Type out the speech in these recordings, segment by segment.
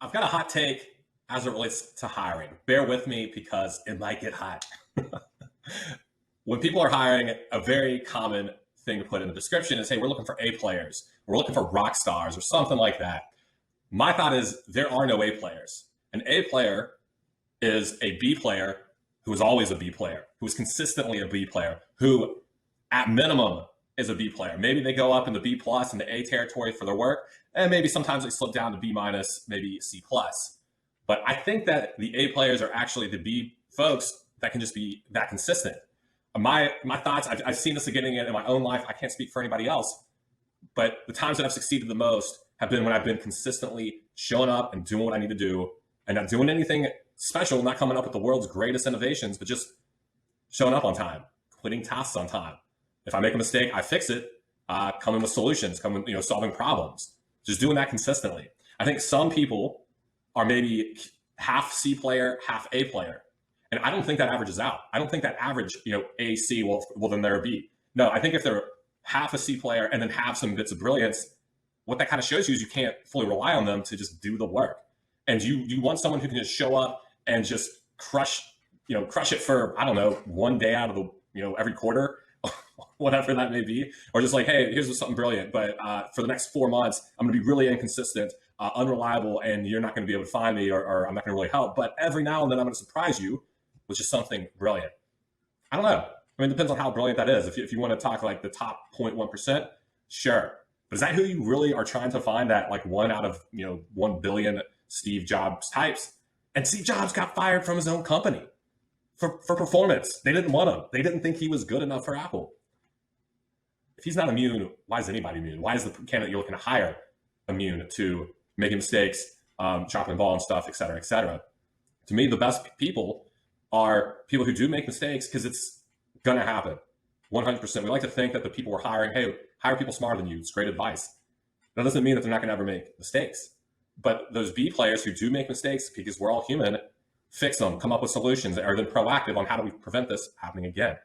I've got a hot take as it relates to hiring. Bear with me because it might get hot. When people are hiring, a very common thing to put in the description is, hey, we're looking for A players. We're looking for rock stars or something like that. My thought is there are no A players. An A player is a B player who is always a B player, who is consistently a B player, who at minimum is a B player. Maybe they go up in the B plus and the A territory for their work, and maybe sometimes they slip down to B minus, maybe C plus. But I think that the A players are actually the B folks that can just be that consistent. My thoughts, I've seen this again in my own life. I can't speak for anybody else, but the times that I've succeeded the most have been when I've been consistently showing up and doing what I need to do and not doing anything special, not coming up with the world's greatest innovations, but just showing up on time, completing tasks on time. If I make a mistake, I fix it, coming with solutions, coming, solving problems, just doing that consistently. I think some people are maybe half C player, half A player. And I don't think that averages out. I don't think that average, A, C, well, then they're a B. No, I think if they're half a C player and then have some bits of brilliance, what that kind of shows you is you can't fully rely on them to just do the work. And you want someone who can just show up and just crush it for, I don't know, one day out of the, every quarter, whatever that may be, or just like, hey, here's something brilliant, but for the next 4 months, I'm going to be really inconsistent, unreliable, and you're not going to be able to find me, or I'm not going to really help. But every now and then, I'm going to surprise you with just something brilliant. I don't know. I mean, it depends on how brilliant that is. If you want to talk like the top 0.1%, sure. But is that who you really are trying to find, that like 1 out of 1 billion Steve Jobs types? And Steve Jobs got fired from his own company for performance. They didn't want him. They didn't think he was good enough for Apple. If he's not immune, why is anybody immune? Why is the candidate you're looking to hire immune to making mistakes, dropping the ball and stuff, et cetera, et cetera? To me, the best people are people who do make mistakes, because it's going to happen 100%. We like to think that the people we're hiring, hey, hire people smarter than you. It's great advice. That doesn't mean that they're not going to ever make mistakes. But those B players who do make mistakes, because we're all human, fix them, come up with solutions, are then proactive on how do we prevent this happening again.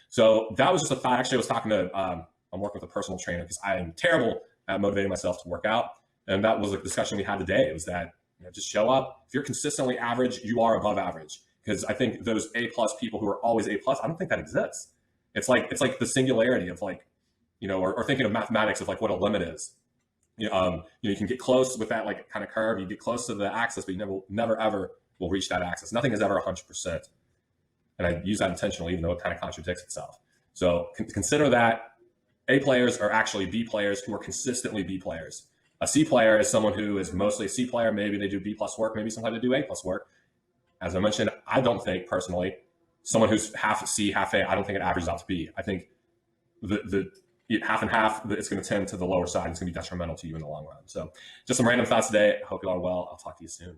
So that was just a thought. Actually, I was talking to, I'm working with a personal trainer because I am terrible at motivating myself to work out. And that was a discussion we had today. It was that just show up. If you're consistently average, you are above average. Because I think those A plus people who are always A plus, I don't think that exists. It's like the singularity of like, or thinking of mathematics of like what a limit is. You can get close with that like kind of curve. You get close to the axis, but you never ever will reach that axis. Nothing is ever 100%. And I use that intentionally, even though it kind of contradicts itself. So consider that A players are actually B players who are consistently B players. A C player is someone who is mostly a C player. Maybe they do B plus work. Maybe sometimes they do A plus work. As I mentioned, I don't think personally, someone who's half C, half A, I don't think it averages out to B. I think the half and half, it's going to tend to the lower side. It's going to be detrimental to you in the long run. So just some random thoughts today. I hope you all are well. I'll talk to you soon.